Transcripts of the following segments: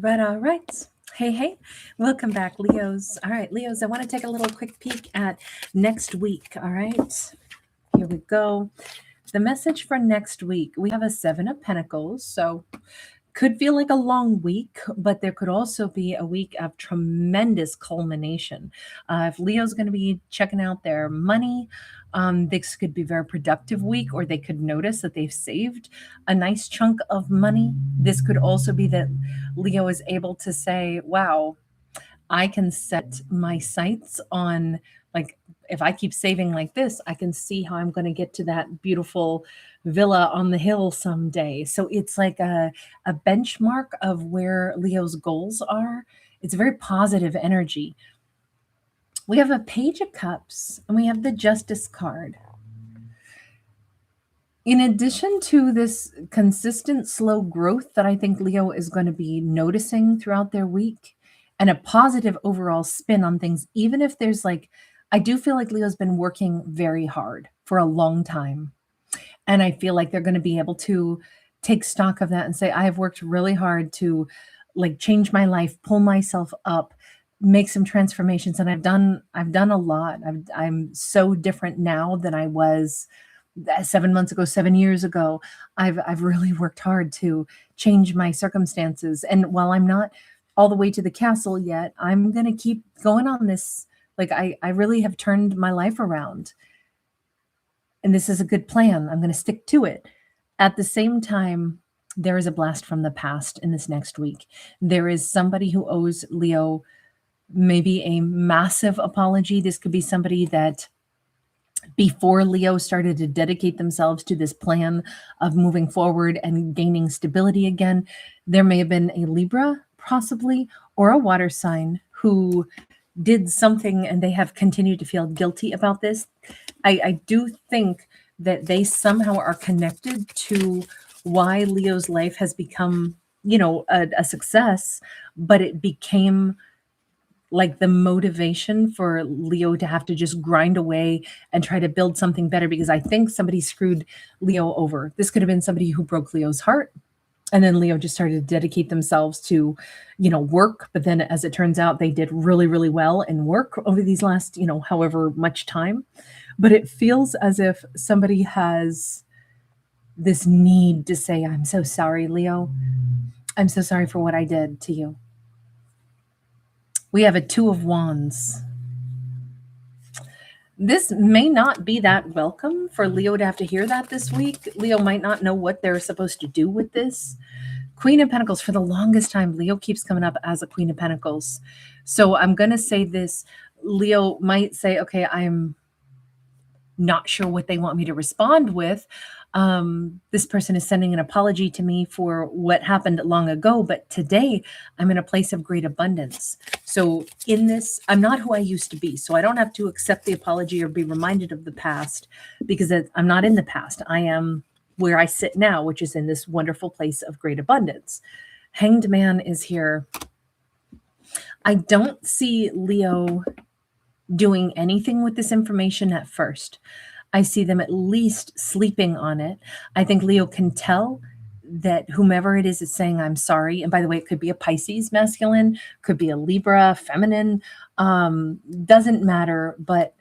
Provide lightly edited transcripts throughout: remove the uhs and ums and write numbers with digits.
Right, all right. Hey, hey, welcome back, Leos. All right, Leos, I want to take a little quick peek at next week. All right, here we go. The message for next week, we have a Seven of Pentacles. So could feel like a long week, but there could also be a week of tremendous culmination. If Leo's going to be checking out their money, this could be a very productive week, or they could notice that they've saved a nice chunk of money. This could also be that Leo is able to say, wow, I can set my sights on, like, if I keep saving like this, I can see how I'm going to get to that beautiful villa on the hill someday. So it's like a benchmark of where Leo's goals are. It's a very positive energy. We have a Page of Cups and we have the Justice card. In addition to this consistent slow growth that I think Leo is going to be noticing throughout their week, and a positive overall spin on things, even if there's like, I do feel like Leo's been working very hard for a long time. And I feel like they're going to be able to take stock of that and say, I have worked really hard to like change my life, pull myself up, make some transformations. And I've done a lot. I'm so different now than I was 7 months ago, 7 years ago. I've really worked hard to change my circumstances. And while I'm not all the way to the castle yet, I'm gonna keep going on this. Like I really have turned my life around. And this is a good plan. I'm gonna stick to it. At the same time, there is a blast from the past in this next week. There is somebody who owes Leo maybe a massive apology. This could be somebody that before Leo started to dedicate themselves to this plan of moving forward and gaining stability again, there may have been a Libra, possibly, or a water sign who did something and they have continued to feel guilty about this. I do think that they somehow are connected to why Leo's life has become, a success, but it became like the motivation for Leo to have to just grind away and try to build something better, because I think somebody screwed Leo over. This could have been somebody who broke Leo's heart. And then Leo just started to dedicate themselves to, work. But then as it turns out, they did really, really well in work over these last, however much time. But it feels as if somebody has this need to say, I'm so sorry, Leo. I'm so sorry for what I did to you. We have a Two of Wands. This may not be that welcome for Leo to have to hear that this week. Leo might not know what they're supposed to do with this. Queen of Pentacles, for the longest time, Leo keeps coming up as a Queen of Pentacles. So I'm going to say this. Leo might say, okay, I'm not sure what they want me to respond with. This person is sending an apology to me for what happened long ago, but today I'm in a place of great abundance. So in this, I'm not who I used to be. So I don't have to accept the apology or be reminded of the past, because I'm not in the past. I am where I sit now, which is in this wonderful place of great abundance. Hanged Man is here. I don't see Leo doing anything with this information at first. I see them at least sleeping on it. I think Leo can tell that whomever it is saying, I'm sorry. And by the way, it could be a Pisces masculine, could be a Libra feminine, doesn't matter. But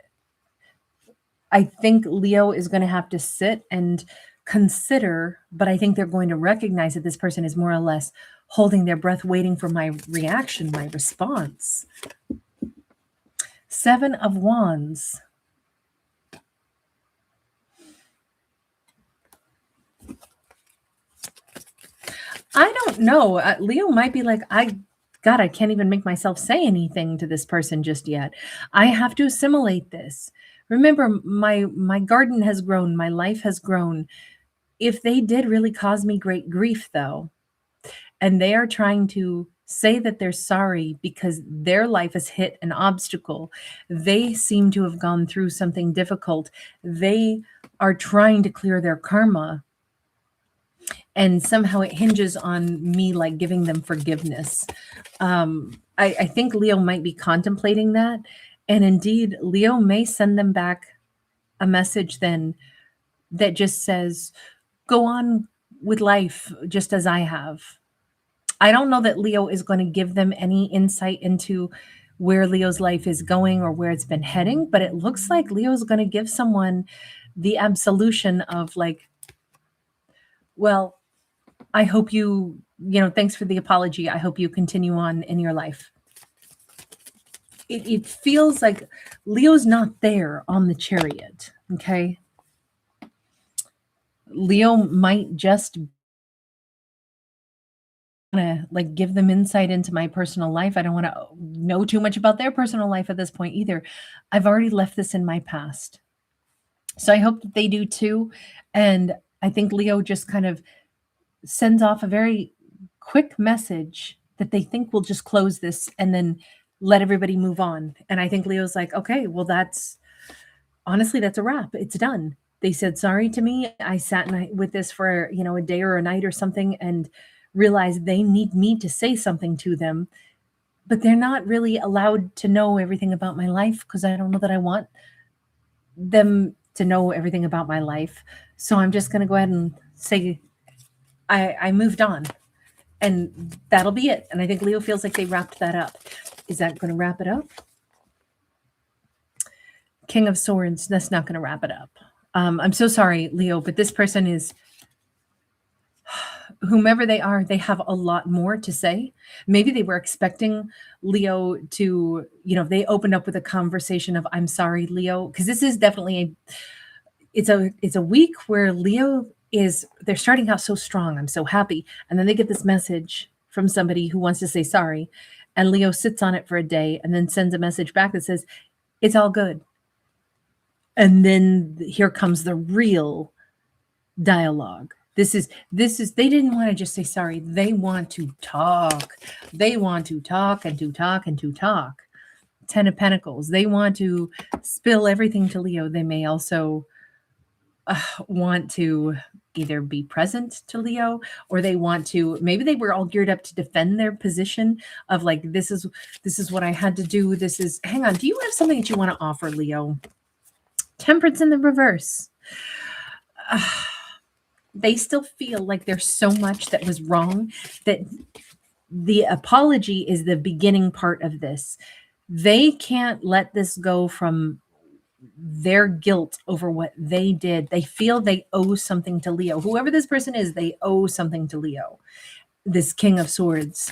I think Leo is going to have to sit and consider, but I think they're going to recognize that this person is more or less holding their breath, waiting for my reaction, my response. Seven of Wands. I don't know. Leo might be like, God, I can't even make myself say anything to this person just yet. I have to assimilate this. Remember, my garden has grown. My life has grown. If they did really cause me great grief, though, and they are trying to say that they're sorry because their life has hit an obstacle, they seem to have gone through something difficult. They are trying to clear their karma. And somehow it hinges on me like giving them forgiveness. I think Leo might be contemplating that. And indeed, Leo may send them back a message then that just says, go on with life just as I have. I don't know that Leo is going to give them any insight into where Leo's life is going or where it's been heading, but it looks like Leo's going to give someone the absolution of like, well, I hope thanks for the apology. I hope you continue on in your life. It feels like Leo's not there on the Chariot. Okay. Leo might just want to like give them insight into my personal life. I don't want to know too much about their personal life at this point either. I've already left this in my past. So I hope that they do too. And I think Leo just kind of sends off a very quick message that they think will just close this and then let everybody move on. And I think Leo's like, okay, well, honestly, that's a wrap. It's done. They said sorry to me. I sat with this for, a day or a night or something and realized they need me to say something to them, but they're not really allowed to know everything about my life because I don't know that I want them to know everything about my life. So I'm just going to go ahead and say I moved on, and that'll be it. And I think Leo feels like they wrapped that up. Is that going to wrap it up? King of Swords, that's not going to wrap it up. I'm so sorry, Leo, but this person is, whomever they are, they have a lot more to say. Maybe they were expecting Leo to, they opened up with a conversation of, I'm sorry, Leo, because this is definitely it's a week where Leo they're starting out so strong. I'm so happy. And then they get this message from somebody who wants to say sorry. And Leo sits on it for a day and then sends a message back that says, it's all good. And then here comes the real dialogue. This is, they didn't want to just say sorry. They want to talk. They want to talk and to talk and to talk. 10 of Pentacles. They want to spill everything to Leo. They may also want to either be present to Leo, or they want to, maybe they were all geared up to defend their position of like, this is what I had to do. Hang on. Do you have something that you want to offer, Leo? Temperance in the reverse. They still feel like there's so much that was wrong that the apology is the beginning part of this. They can't let this go from their guilt over what they did. They feel they owe something to Leo. Whoever this person is, they owe something to Leo. This King of Swords,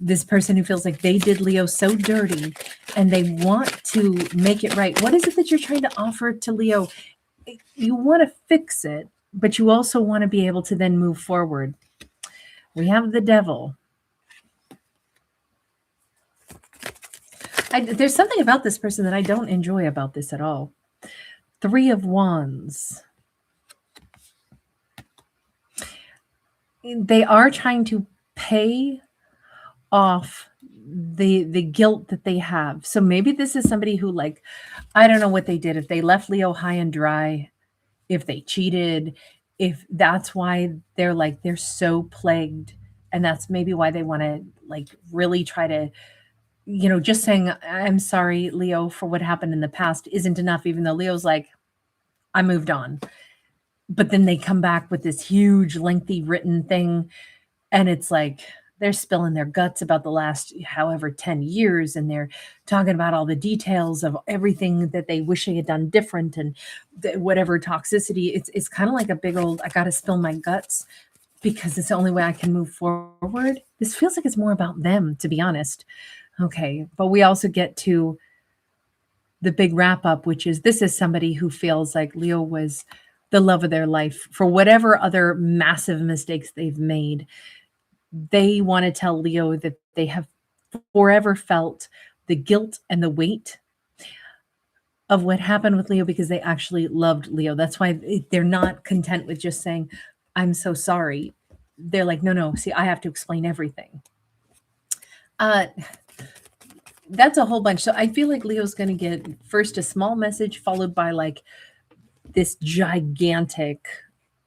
this person who feels like they did Leo so dirty and they want to make it right. What is it that you're trying to offer to Leo? You want to fix it, but you also want to be able to then move forward. We have the Devil. There's something about this person that I don't enjoy about this at all. 3 of Wands. They are trying to pay off the guilt that they have. So maybe this is somebody who, like, I don't know what they did. If they left Leo high and dry, if they cheated, if that's why they're so plagued. And that's maybe why they want to like really try to, just saying, I'm sorry, Leo, for what happened in the past isn't enough, even though Leo's like, I moved on. But then they come back with this huge, lengthy written thing. And it's like, they're spilling their guts about the last, however, 10 years. And they're talking about all the details of everything that they wish they had done different and whatever toxicity. It's kind of like a big old, I got to spill my guts because it's the only way I can move forward. This feels like it's more about them, to be honest. Okay, but we also get to the big wrap up, which is this is somebody who feels like Leo was the love of their life for whatever other massive mistakes they've made. They want to tell Leo that they have forever felt the guilt and the weight of what happened with Leo because they actually loved Leo. That's why they're not content with just saying, I'm so sorry. They're like, no, see, I have to explain everything. That's a whole bunch. So I feel like Leo's going to get first a small message followed by like this gigantic,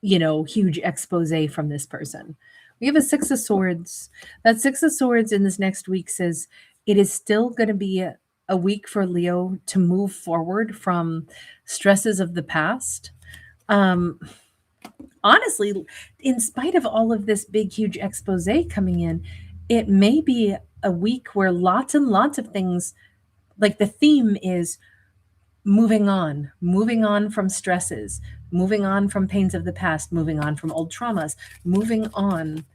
huge expose from this person. We have a 6 of Swords. That 6 of Swords in this next week says it is still going to be a week for Leo to move forward from stresses of the past. Honestly, in spite of all of this big, huge expose coming in, it may be a week where lots and lots of things, like the theme is moving on from stresses, moving on from pains of the past, moving on from old traumas, moving on.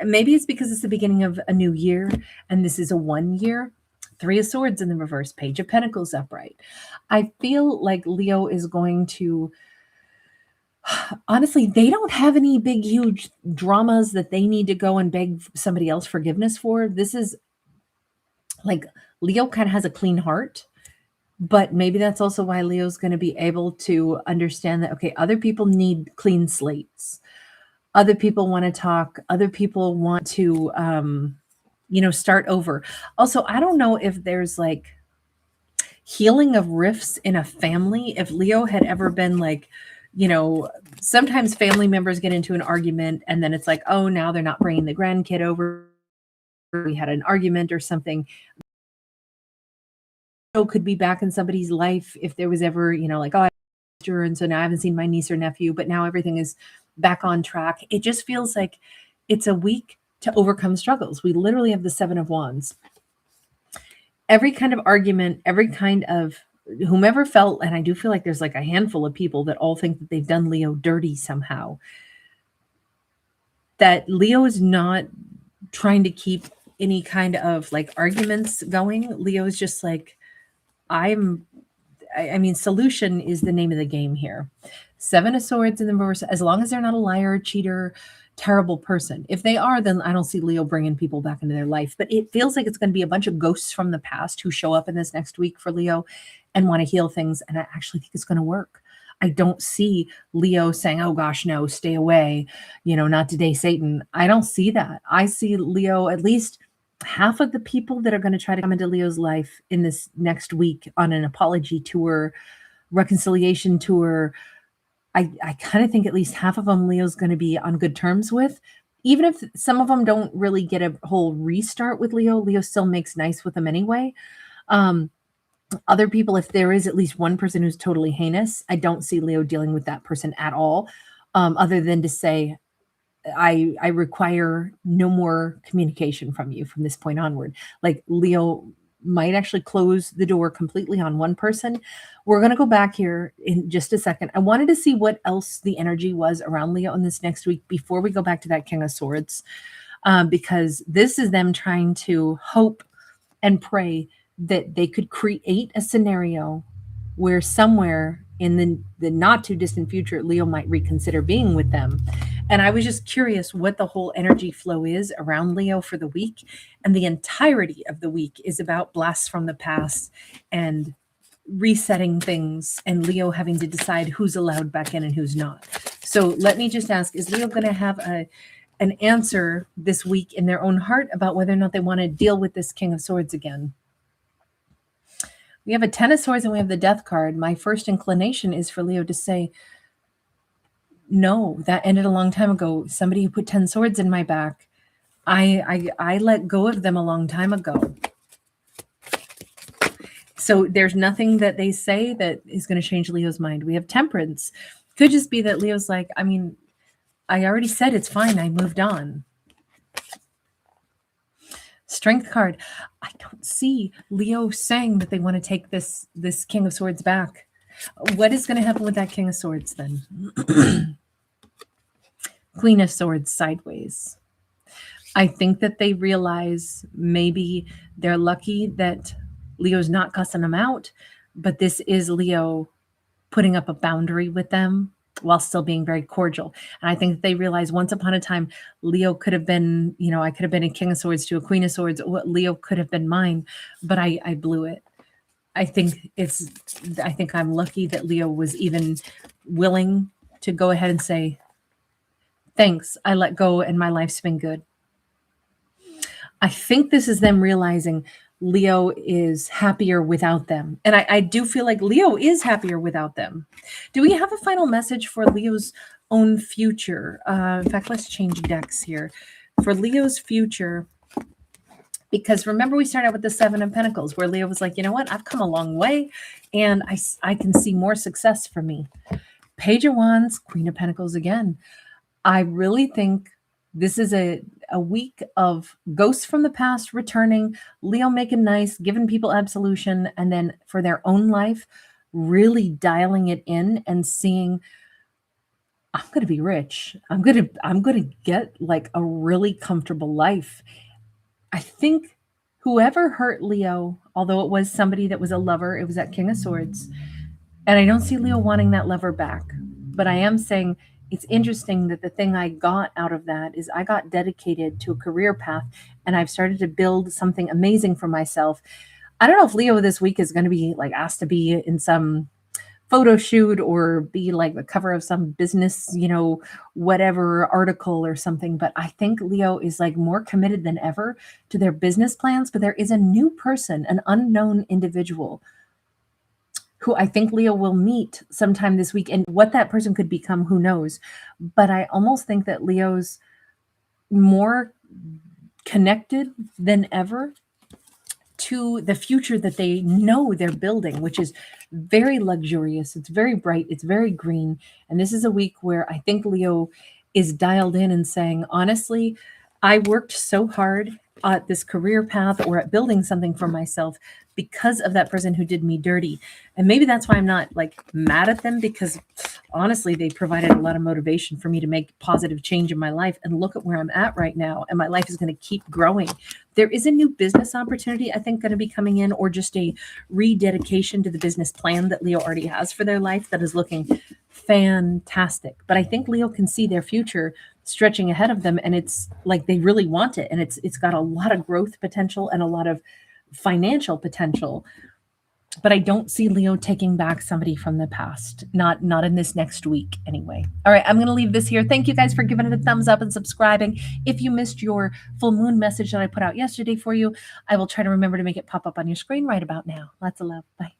Maybe it's because it's the beginning of a new year and this is a 1 year. Three of Swords in the reverse, Page of Pentacles upright. I feel like Leo is going to, honestly, they don't have any big, huge dramas that they need to go and beg somebody else forgiveness for. This is like Leo kind of has a clean heart, but maybe that's also why Leo's going to be able to understand that, okay, other people need clean slates. Other people want to talk. Other people want to, start over. Also, I don't know if there's like healing of rifts in a family. If Leo had ever been like, sometimes family members get into an argument and then it's like, oh, now they're not bringing the grandkid over. We had an argument or something. Could be back in somebody's life if there was ever, like, oh, I have a sister, and so now I haven't seen my niece or nephew, but now everything is back on track. It just feels like it's a week to overcome struggles. We literally have the Seven of Wands. Every kind of argument, every kind of whomever felt, and I do feel like there's like a handful of people that all think that they've done Leo dirty somehow. That Leo is not trying to keep any kind of like arguments going. Leo is just like, solution is the name of the game here. Seven of Swords in the reverse, as long as they're not a liar, cheater, terrible person. If they are, then I don't see Leo bringing people back into their life. But it feels like it's going to be a bunch of ghosts from the past who show up in this next week for Leo and want to heal things. And I actually think it's going to work. I don't see Leo saying, oh gosh, no, stay away, not today, Satan. I don't see that. I see Leo, at least half of the people that are going to try to come into Leo's life in this next week on an apology tour, reconciliation tour. I kind of think at least half of them Leo's going to be on good terms with. Even if some of them don't really get a whole restart with Leo, Leo still makes nice with them anyway. Other people, if there is at least one person who's totally heinous, I don't see Leo dealing with that person at all, other than to say, I require no more communication from you from this point onward. Like Leo might actually close the door completely on one person. We're going to go back here in just a second. I wanted to see what else the energy was around Leo in this next week before we go back to that King of Swords, because this is them trying to hope and pray that they could create a scenario where somewhere in the not too distant future, Leo might reconsider being with them. And I was just curious what the whole energy flow is around Leo for the week. And the entirety of the week is about blasts from the past and resetting things and Leo having to decide who's allowed back in and who's not. So let me just ask, is Leo going to have an answer this week in their own heart about whether or not they want to deal with this King of Swords again? We have a Ten of Swords and we have the Death card. My first inclination is for Leo to say, no, that ended a long time ago. Somebody who put 10 swords in my back, I let go of them a long time ago. So there's nothing that they say that is going to change Leo's mind. We have Temperance. Could just be that Leo's like, I already said it's fine. I moved on. Strength card. I don't see Leo saying that they want to take this King of Swords back. What is going to happen with that King of Swords then? Queen of Swords sideways. I think that they realize maybe they're lucky that Leo's not cussing them out, but this is Leo putting up a boundary with them while still being very cordial. And I think that they realize once upon a time, Leo could have been, I could have been a King of Swords to a Queen of Swords. Leo could have been mine, but I blew it. I think I'm lucky that Leo was even willing to go ahead and say, thanks, I let go and my life's been good. I think this is them realizing Leo is happier without them. And I do feel like Leo is happier without them. Do we have a final message for Leo's own future? In fact, let's change decks here. For Leo's future, because remember we started out with the Seven of Pentacles where Leo was like, you know what? I've come a long way and I can see more success for me. Page of Wands, Queen of Pentacles again. I really think This is a week of ghosts from the past returning, Leo making nice, giving people absolution, and then for their own life, really dialing it in and seeing, I'm going to be rich. I'm going to get like a really comfortable life. I think whoever hurt Leo, although it was somebody that was a lover, it was that King of Swords. And I don't see Leo wanting that lover back. But I am saying it's interesting that the thing I got out of that is I got dedicated to a career path and I've started to build something amazing for myself. I don't know if Leo this week is going to be like asked to be in some photo shoot or be like the cover of some business, whatever article or something. But I think Leo is like more committed than ever to their business plans. But there is a new person, an unknown individual who I think Leo will meet sometime this week. And what that person could become, who knows? But I almost think that Leo's more connected than ever to the future that they know they're building, which is very luxurious. It's very bright. It's very green. And this is a week where I think Leo is dialed in and saying, honestly, I worked so hard at this career path or at building something for myself because of that person who did me dirty. And maybe that's why I'm not like mad at them, because honestly, they provided a lot of motivation for me to make positive change in my life. And look at where I'm at right now. And my life is going to keep growing. There is a new business opportunity, I think, going to be coming in, or just a rededication to the business plan that Leo already has for their life that is looking fantastic. But I think Leo can see their future stretching ahead of them, and it's like they really want it, and it's got a lot of growth potential and a lot of financial potential. But I don't see Leo taking back somebody from the past, not in this next week anyway. All right, I'm going to leave this here. Thank you guys for giving it a thumbs up and subscribing. If you missed your full moon message that I put out yesterday for you, I will try to remember to make it pop up on your screen right about now. Lots of love. Bye.